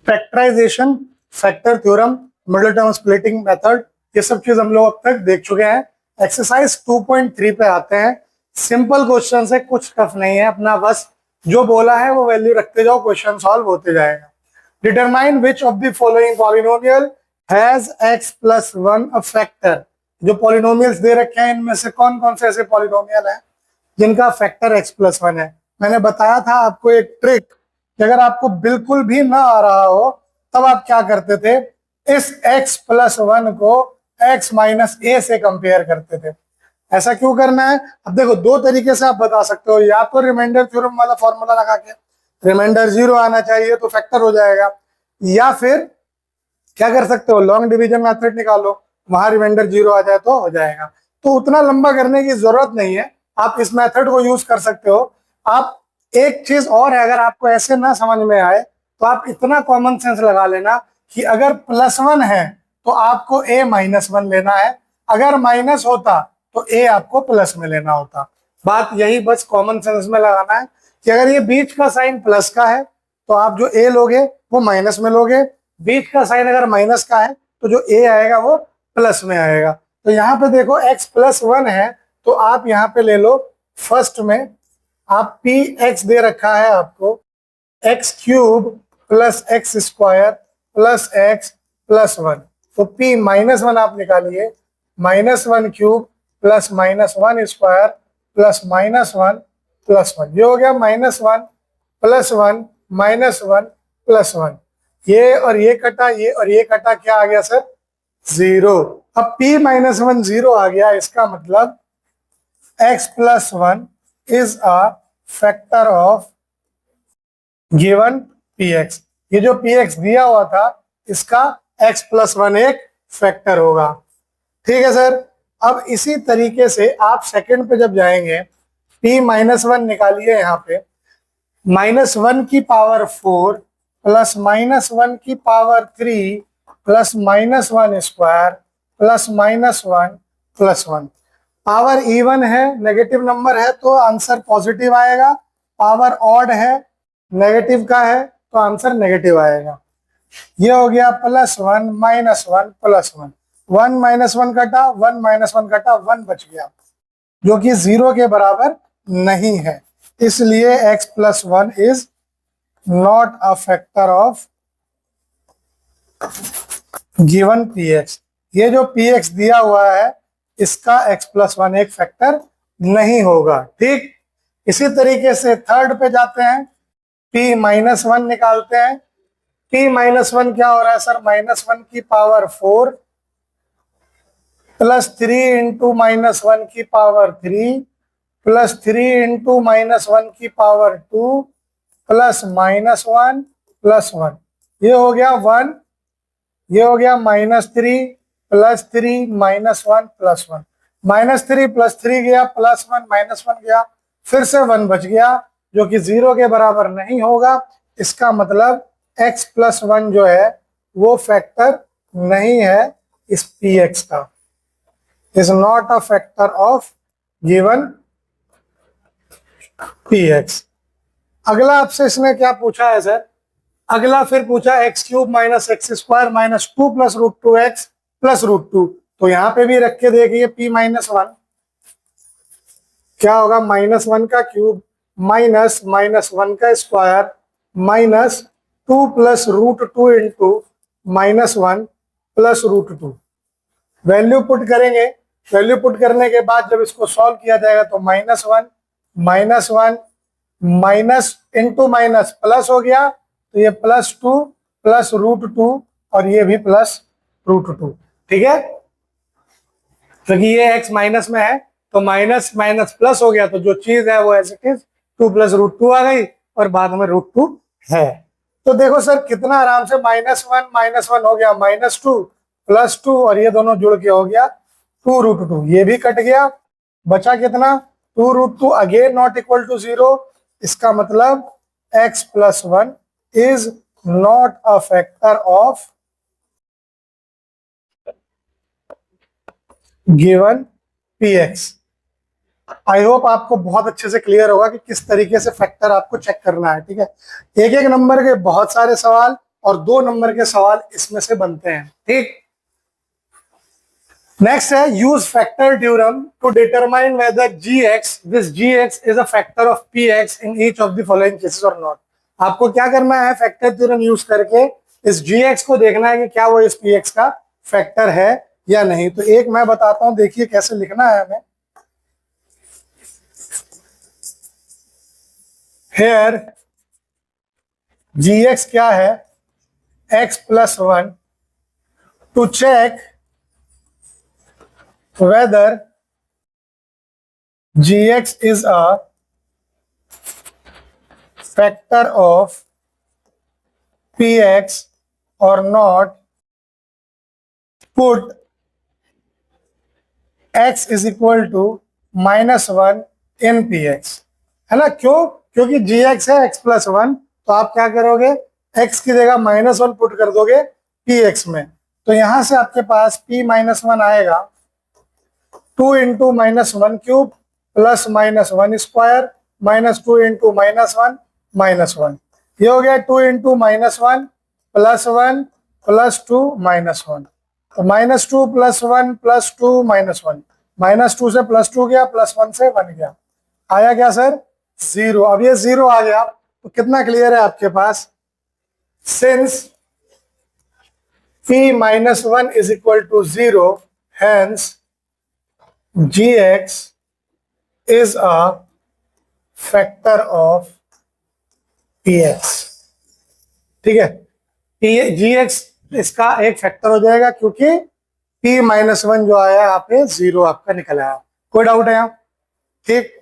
Factorisation, factor theorem, middle term splitting method, ये सब चीज हम लोग अब तक देख चुके हैं। एक्सरसाइज 2.3 पे आते हैं। सिंपल क्वेश्चन है, कुछ टफ नहीं है, अपना बस जो बोला है वो वैल्यू रखते जाओ, क्वेश्चन सॉल्व होते जाएगा। Determine which of the following polynomial has x plus 1 a factor. जो पॉलिनोमियल्स दे रखे हैं इनमें से कौन कौन से ऐसे पॉलिनोमियल हैं जिनका फैक्टर x प्लस 1 है। मैंने बताया था आपको एक ट्रिक कि अगर आपको बिल्कुल भी ना आ रहा हो तब आप क्या करते थे, इस x प्लस 1 को x माइनस ए से कंपेयर करते थे। ऐसा क्यों करना है? अब देखो, दो तरीके से आप बता सकते हो, या तो रिमाइंडर थ्योरम वाला फॉर्मूला लगा के रिमाइंडर 0 आना चाहिए तो फैक्टर हो जाएगा, या फिर क्या कर सकते हो, लॉन्ग डिवीजन मेथड निकालो, वहां रिमाइंडर 0 आ जाए तो हो जाएगा। तो उतना लंबा करने की जरूरत नहीं है, आप इस मेथड को यूज कर सकते हो। आप एक चीज और है, अगर आपको ऐसे ना समझ में आए तो आप इतना कॉमन सेंस लगा लेना कि अगर प्लस 1 है तो आपको a माइनस 1 लेना है, अगर माइनस होता तो a आपको प्लस में लेना होता। बात यही बस कॉमन सेंस में लगाना है कि अगर ये बीच का साइन प्लस का है तो आप जो a लोगे वो माइनस में लोगे, बीच का साइन अगर माइनस का है तो जो a आएगा वो प्लस में आएगा। तो यहाँ पे देखो x प्लस 1 है तो आप यहाँ पे ले लो फर्स्ट में, आप पी एक्स दे रखा है आपको x cube plus x square plus x plus 1, तो पी माइनस 1 आप निकालिए, minus 1 cube plus minus 1 square plus minus 1 plus 1, ये हो गया माइनस 1 प्लस 1 माइनस 1 प्लस 1। ये और ये कटा, ये और ये कटा, क्या आ गया सर? 0। अब p माइनस 1 0 आ गया, इसका मतलब x plus 1 is a factor of given px। ये जो px दिया हुआ था इसका x प्लस 1 एक फैक्टर होगा। ठीक है सर। अब इसी तरीके से आप सेकंड पे जब जाएंगे, p माइनस 1 निकालिए, यहाँ पे माइनस 1 की पावर 4 प्लस माइनस 1 की power 3 plus minus 1 square plus minus 1 plus 1। Power even है, नेगेटिव नंबर है तो आंसर पॉजिटिव आएगा, पावर ऑड है, नेगेटिव का है तो आंसर नेगेटिव आएगा। ये हो गया प्लस 1 माइनस 1 प्लस 1, 1 माइनस 1 कटा, 1 माइनस 1 कटा, 1 बच गया जो कि 0 के बराबर नहीं है, इसलिए x plus 1 is not a factor of given px। ये जो px दिया हुआ है इसका x प्लस 1 एक फैक्टर नहीं होगा। ठीक, इसी तरीके से थर्ड पे जाते हैं, p माइनस 1 निकालते हैं। p माइनस 1 क्या हो रहा है सर? माइनस 1 की पावर 4 प्लस 3 इंटू माइनस 1 की पावर 3 प्लस 3 इंटू माइनस 1 की पावर 2 प्लस माइनस 1 प्लस 1, ये हो गया 1, ये हो गया minus 3 plus 3 minus 1 plus 1, minus 3 plus 3 गया, प्लस 1 माइनस 1 गया, फिर से 1 बच गया जो कि 0 के बराबर नहीं होगा। इसका मतलब x प्लस 1 जो है वो फैक्टर नहीं है इस px का, is not a factor of given px। अगला आपसे इसने क्या पूछा है सर? अगला फिर पूछा x cube minus x square minus 2 plus root 2 x plus root 2। तो यहां पे भी रख के देखिए, p माइनस 1 क्या होगा? माइनस 1 का क्यूब माइनस माइनस 1 का square minus 2 plus root 2 into minus 1 plus root 2। Value put करेंगे, वैल्यू पुट करने के बाद जब इसको सॉल्व किया जाएगा तो minus 1 minus into minus plus हो गया, तो ये प्लस 2 प्लस रूट 2 और ये भी प्लस रूट 2। ठीक है, क्योंकि ये x माइनस में है तो माइनस माइनस प्लस हो गया, तो जो चीज है वो as it is 2 plus root 2 आ गई और बाद में रूट 2 है। तो देखो सर कितना आराम से माइनस 1 हो गया, माइनस 2 प्लस 2 और ये दोनों जुड़ के हो गया 2 रूट 2, ये भी कट गया, बचा कितना? 2 root 2, again not equal to 0। इसका मतलब x plus 1 is not a factor of given px। I hope आपको बहुत अच्छे से क्लियर होगा कि किस तरीके से फैक्टर आपको चेक करना है। ठीक है, एक एक नंबर के बहुत सारे सवाल और 2 नंबर के सवाल इसमें से बनते हैं। ठीक, नेक्स्ट है use factor theorem to determine whether this gx is a factor of px in each of the following cases और नॉट। आपको क्या करना है, फैक्टर थ्योरम यूज करके इस gx को देखना है कि क्या वो इस px का फैक्टर है या नहीं। तो एक मैं बताता हूं, देखिए कैसे लिखना है हमें। हेयर gx क्या है, x plus 1 to check whether gx is a factor of px or not, put x is equal to -1 in px, है ना। क्यों? क्योंकि gx है x plus 1, तो आप क्या करोगे, x की जगह -1 पुट कर दोगे px में, तो यहां से आपके पास p -1 आएगा 2 into -1 cube plus -1 square -2 into -1 -1, ये हो गया 2 इंटू -1 प्लस 1 प्लस 2 -1, तो -2 प्लस 1 प्लस 2 -1, -2 से +2 गया, +1 से 1 गया, आया क्या सर, 0। अब ये 0 आ गया तो कितना क्लियर है आपके पास, since p -1 is equal to 0, hence gx is a factor of px। ठीक है, gx इसका एक फैक्टर हो जाएगा क्योंकि p -1 जो आया यहाँ पे 0 आपका निकल आया। कोई डाउट है यहाँ? ठीक,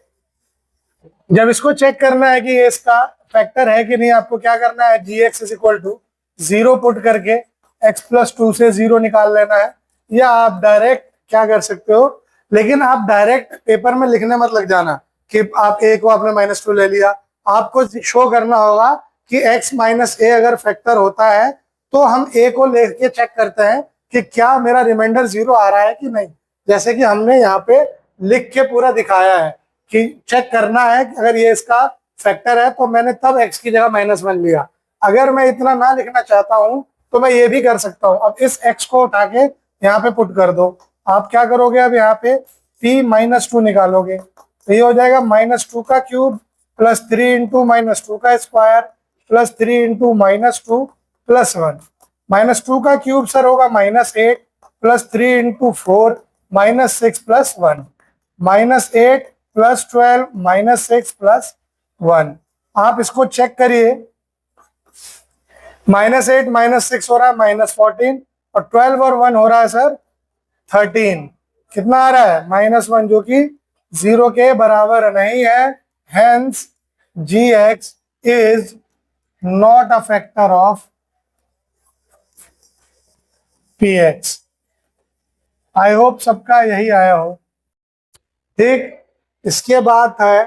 जब इसको चेक करना है कि ये इसका फैक्टर है कि नहीं, आपको क्या करना है, gx is equal to 0 put करके x plus 2 से 0 निकाल लेना है, या आप डायरेक्ट क्या कर सकते हो, लेकिन आप डायरेक्ट पेपर में लिखने मत लग जाना कि आप a को आपने -2 ले लिया। आपको शो करना होगा कि x माइनस a अगर फैक्टर होता है तो हम a को लेके चेक करते हैं कि क्या मेरा रिमाइंडर 0 आ रहा है कि नहीं, जैसे कि हमने यहाँ पे लिख के पूरा दिखाया है कि चेक करना है कि अगर ये इसका फैक्टर है तो मैंने तब x की जगह -1 लिया। अगर मैं इतना ना लिखना चाहता हूं तो मैं ये भी कर सकता हूं, अब इस x को उठा के यहाँ पे पुट कर दो। आप क्या करोगे, अब यहाँ पे p -2 निकालोगे तो ये हो जाएगा -2 का क्यूब प्लस 3 इंटू -2 का स्क्वायर प्लस 3 इंटू -2 प्लस 1, -2 का क्यूब सर होगा -8 plus 3 into 4 -6 plus 1, -8 plus 12 -6 plus 1। आप इसको चेक करिए, -8 -6 हो रहा है -14 और 12 और 1 हो रहा है सर 13, कितना आ रहा है, -1, जो कि 0 के बराबर नहीं है, hence gx is not a factor of px। I hope सबका यही आया हो। ठीक, इसके बाद है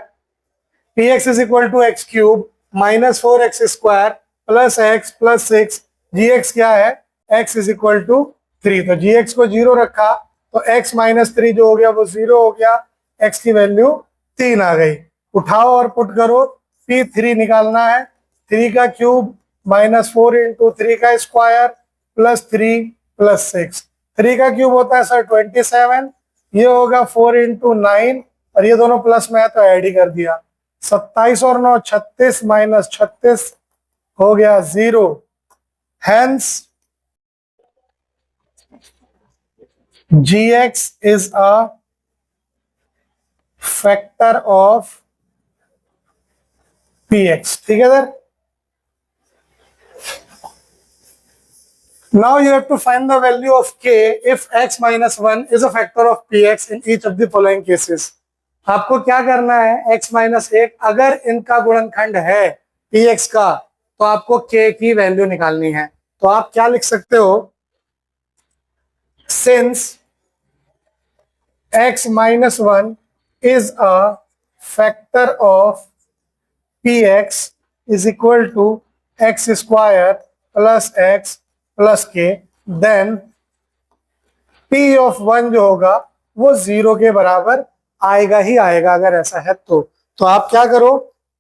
px is equal to x cube -4x square plus x plus 6, gx क्या है, x इज इक्वल टू 3, तो gx को 0 रखा तो x -3 जो हो गया वो 0 हो गया, x की वैल्यू 3 आ गई। उठाओ और पुट करो, p3 निकालना है, 3 का क्यूब -4 इंटू 3 का स्क्वायर प्लस 3 प्लस 6, 3 का क्यूब होता है सर 27, ये होगा 4 इंटू 9 और ये दोनों प्लस में है तो ऐड ही कर दिया, 27 और 9 36 -36 हो गया 0, hence gx is a factor of px। ठीक है sir, now you have to find the value of k if x minus 1 is a factor of px in each of the following cases। आपको क्या करना है, x minus 1 अगर इनका गुणनखंड है px का तो आपको k की वैल्यू निकालनी है। तो आप क्या लिख सकते हो, since x minus 1 is a factor of px is equal to x square plus x plus k, then p of 1 जो होगा वो 0 के बराबर आएगा ही आएगा अगर ऐसा है तो आप क्या करो,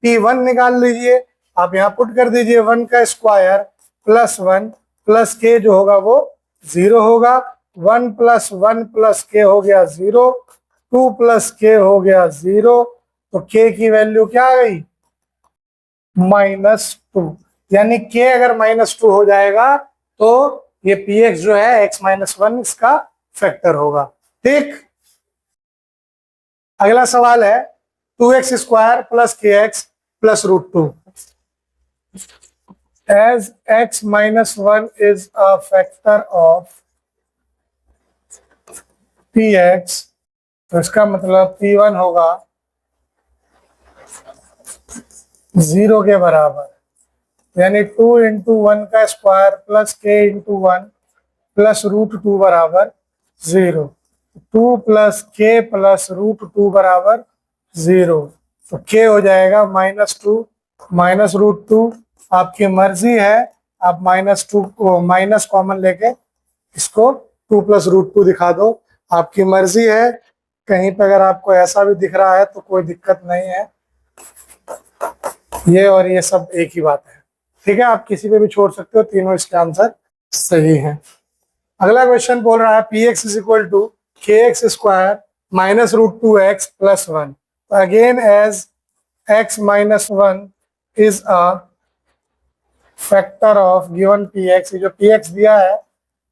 p1 निकाल लीजिए, आप यहाँ पुट कर दीजिए 1 का स्क्वायर प्लस 1 प्लस के जो होगा वो 0 होगा। 1 प्लस 1 प्लस के हो गया 0, 2 प्लस के हो गया 0, तो के की वैल्यू क्या आ गई? -2। यानी के अगर -2 हो जाएगा तो ये पी एक्स जो है x-1 इसका फैक्टर होगा। ठीक, अगला सवाल है 2x² प्लस के x plus √2 as x-1 is a factor of px, तो इसका मतलब p1 होगा 0 के बराबर, यानी 2 × 1 का स्क्वायर प्लस के × 1 प्लस √2 बराबर 0। 2 प्लस के प्लस √2 बराबर 0, तो के हो जाएगा -2 माइनस √2। आपकी मर्जी है, आप -2 को माइनस कॉमन लेके इसको 2 प्लस √2 दिखा दो, आपकी मर्जी है। कहीं पर अगर आपको ऐसा भी दिख रहा है तो कोई दिक्कत नहीं है, ये और ये सब एक ही बात है। ठीक है, आप किसी पे भी छोड़ सकते हो, तीनों इसके आंसर सही हैं। अगला क्वेश्चन बोल रहा है P X is equal to K X square minus √2x plus 1। Again as x-1 is a factor of given P X, जो पी एक्स दिया है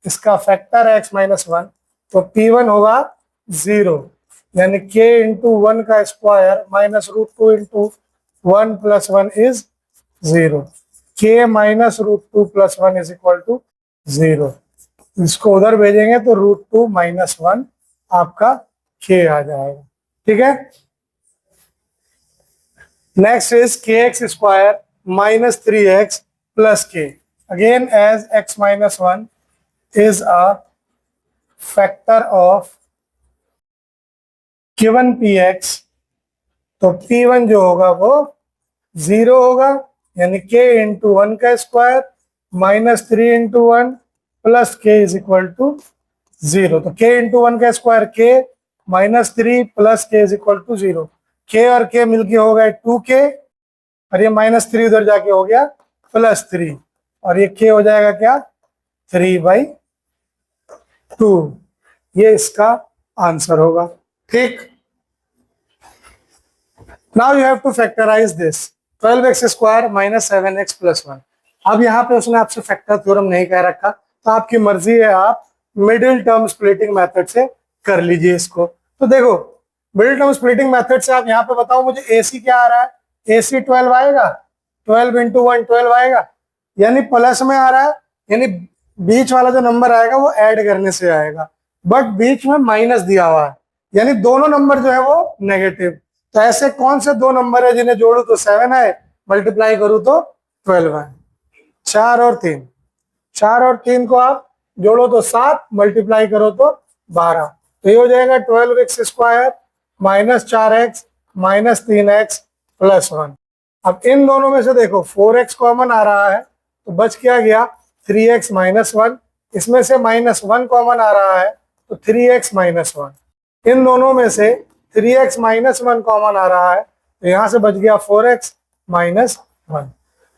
इसका फैक्टर है x-1, तो p1 होगा 0, यानी k × 1 का square minus √2 × 1 plus 1 is 0। k minus √2 plus 1 is equal to 0। इसको उधर भेजेंगे तो √2 माइनस 1 आपका k आ जाएगा। ठीक है, next is K X square minus 3x plus K, again as x-1 is a factor of given px, तो p1 जो होगा वो 0 होगा, यानी k × 1 का स्क्वायर माइनस 3 × 1 प्लस के इज इक्वल टू 0। तो k × 1 का स्क्वायर k माइनस 3 प्लस के इज इक्वल टू 0। k और k मिलके हो गए 2k, और ये -3 उधर जाके हो गया +3, और ये k हो जाएगा क्या? 3/2। ये इसका आंसर होगा। ठीक, now you have to factorize this 12x² minus 7x plus 1। अब यहाँ पे उसने आपसे फैक्टर थ्योरम नहीं कह रखा, तो आपकी मर्जी है, आप मिडिल टर्म स्प्लिटिंग मेथड से कर लीजिए इसको। तो देखो, मिडिल टर्म स्प्लिटिंग मेथड से आप यहाँ पे बताओ मुझे AC क्या आ रहा है? AC 12 आएगा, 12 × 1 12 आएगा, यानी प्लस में आ रहा है, यानी बीच वाला जो नंबर आएगा वो ऐड करने से आएगा, बट बीच में माइनस दिया हुआ है, यानी दोनों नंबर जो है वो नेगेटिव। तो ऐसे कौन से दो नंबर है जिन्हें जोड़ू तो 7 है, मल्टीप्लाई करूँ तो 12 है? 4 और 3, 4 और 3 को आप जोड़ो तो 7, मल्टीप्लाई करो तो 12, तो ये हो जाएगा 12x² minus 4x minus 3x plus 1। अब इन दोनों में से देखो 4x कॉमन आ रहा है, तो बच क्या गया? 3x minus 1। इसमें से -1 कॉमन आ रहा है, तो 3x माइनस 1। इन दोनों में से 3x माइनस 1 कॉमन आ रहा है, तो यहाँ से बच गया 4x माइनस 1।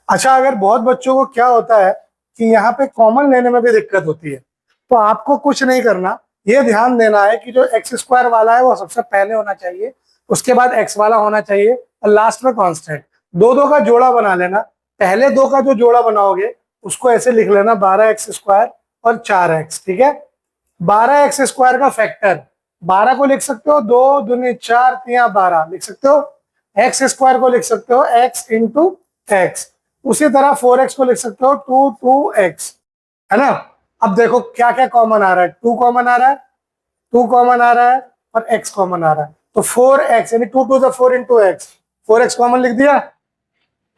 अच्छा, अगर बहुत बच्चों को क्या होता है कि यहाँ पे कॉमन लेने में भी दिक्कत होती है, तो आपको कुछ नहीं करना, ये ध्यान देना है कि जो x² वाला है वो सबसे पहले होना चाहिए, उसके बाद x वाला होना चाहिए, और लास्ट में कांस्टेंट। दो का जोड़ा बना लेना। पहले 2 का जो जोड़ा बनाओगे उसको ऐसे लिख लेना 12x² और 4x। ठीक है, 12x² का फैक्टर 12 को लिख सकते हो 2 दूनी 4 3 12 लिख सकते हो। x² को लिख सकते हो x × x। उसी तरह 4x को लिख सकते हो 2x, है ना। अब देखो क्या क्या कॉमन आ रहा है, 2 कॉमन आ रहा है, 2 कॉमन आ रहा है, और x कॉमन आ रहा है, तो 4x, यानी 2 × 4 × x, 4x कॉमन लिख दिया।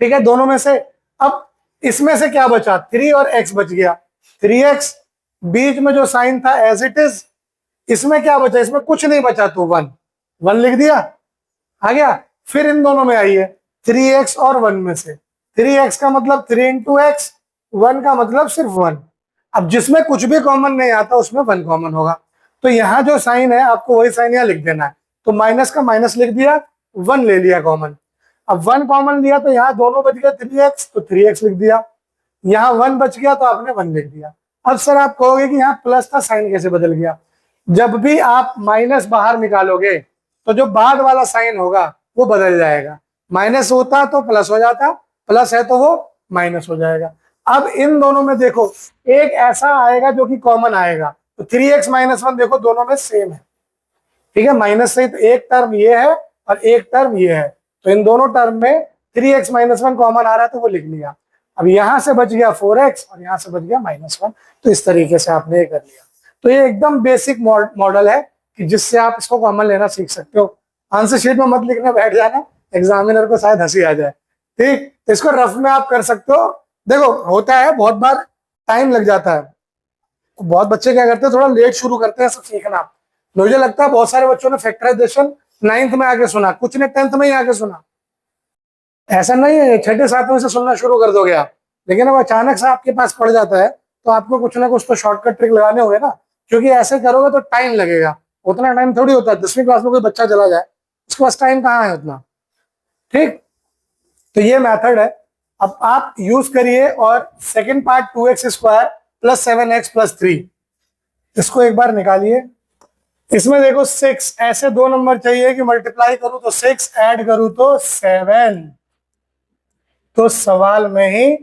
ठीक है, दोनों में से। अब इसमें से क्या बचा? 3 और x बच गया, 3x, बीच में जो साइन था एज इट इज। इसमें क्या बचा? इसमें कुछ नहीं बचा, तो 1 लिख दिया, आ गया। फिर इन दोनों में आइए, 3x और 1 में से 3x का मतलब 3 × x, 1 का मतलब सिर्फ 1। अब जिसमें कुछ भी कॉमन नहीं आता उसमें 1 कॉमन होगा, तो यहाँ जो साइन है आपको वही साइन यहाँ लिख देना है। तो माइनस का माइनस लिख दिया, 1 ले लिया कॉमन। अब 1 कॉमन लिया तो यहाँ दोनों बच गए 3x, तो 3x लिख दिया। यहाँ 1 बच गया तो आपने 1 लिख दिया। अब सर आप कहोगे कि यहाँ प्लस था, साइन कैसे बदल गया? जब भी आप माइनस बाहर निकालोगे तो जो बाद वाला साइन होगा वो बदल जाएगा। माइनस होता तो प्लस हो जाता, प्लस है तो वो माइनस हो जाएगा। अब इन दोनों में देखो एक ऐसा आएगा जो कि कॉमन आएगा, तो 3x माइनस 1 देखो दोनों में सेम है, ठीक है, माइनस से तो एक टर्म ये है और एक टर्म ये है, तो इन दोनों टर्म में 3x माइनस 1 कॉमन आ रहा है तो वो लिख लिया। अब यहां से बच गया 4x और यहां से बच गया -1, तो इस तरीके से आपने ये कर लिया। तो ये एकदम बेसिक मॉडल है कि जिससे आप इसको कॉमन लेना सीख सकते हो। आंसर शीट में मत लिखना बैठ जाना, एग्जामिनर को शायद हंसी आ जाए, ठीक। इसको रफ में आप कर सकते हो। देखो होता है बहुत बार टाइम लग जाता है, बहुत बच्चे क्या करते हैं थोड़ा लेट शुरू करते हैं सब सीखना। मुझे लगता है बहुत सारे बच्चों ने फैक्टराइजेशन 9th में आके सुना, कुछ ने 10th में ही आके सुना। ऐसा नहीं है 6ठे 7वें से सुनना शुरू कर दोगे आप, लेकिन अब अचानक से आपके पास पड़ जाता है तो आपको कुछ ना कुछ तो शॉर्टकट ट्रिक लगाने होंगे ना, क्योंकि ऐसे करोगे तो टाइम लगेगा। उतना टाइम थोड़ी होता है, 10वीं क्लास में कोई बच्चा चला जाए उसके पास टाइम कहाँ है उतना, ठीक। तो ये मेथड है, अब आप यूज करिए। और second part 2x square plus 7x plus 3, इसको एक बार निकालिए। इसमें देखो 6 ऐसे दो नंबर चाहिए कि मल्टीप्लाई करूं तो 6, ऐड करूं तो 7, तो सवाल में ही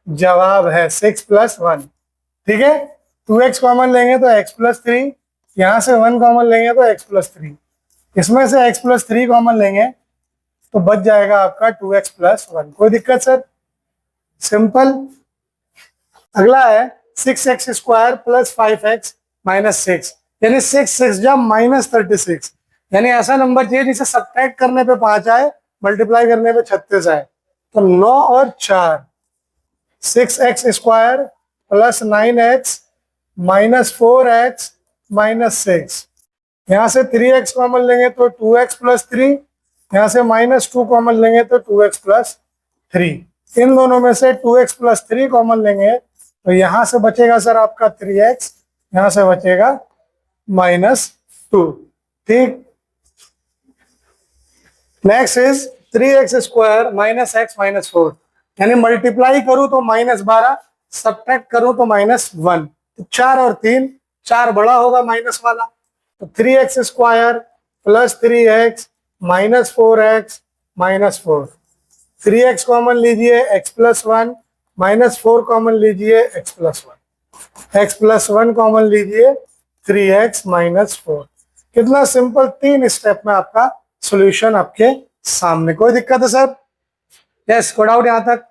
जवाब है 6 + 1, ठीक है। 2x कॉमन लेंगे तो x + 3, यहां से 1 कॉमन लेंगे तो x + 3, इसमें से x + 3 कॉमन लेंगे तो बच जाएगा आपका 2x + 1। कोई दिक्कत सर? सिंपल। अगला है 6x square plus 5x minus 6, यानी 6 जा -36, यानी ऐसा नंबर चाहिए जिसे सब्ट्रैक्ट करने पे 5 आए, मल्टीप्लाई करने पे 36 आए। तो 9 और 4, 6x square plus 9x minus 4x minus 6, यहाँ से 3x कॉमन लेंगे तो 2x + 3, यहाँ से -2 कॉमन लेंगे तो 2x + 3, इन दोनों में से 2x + 3 कॉमन लेंगे तो यहाँ से बचेगा सर आपका 3x, यहाँ से बचेगा -2, ठीक। Next is 3x square minus x minus 4, यानी मल्टीप्लाई करूं तो -12, सब्ट्रैक्ट करूं तो -1, तो 4 और 3, 4 बड़ा होगा माइनस वाला, तो 3x square plus 3x minus 4x minus 4, 3x common लीजिए x + 1, -4 कॉमन लीजिए x + 1, x + 1 कॉमन लीजिए 3x माइनस 4। कितना सिंपल, 3 स्टेप में आपका सॉल्यूशन आपके सामने। कोई दिक्कत है सर? यस, कोई डाउट यहां तक?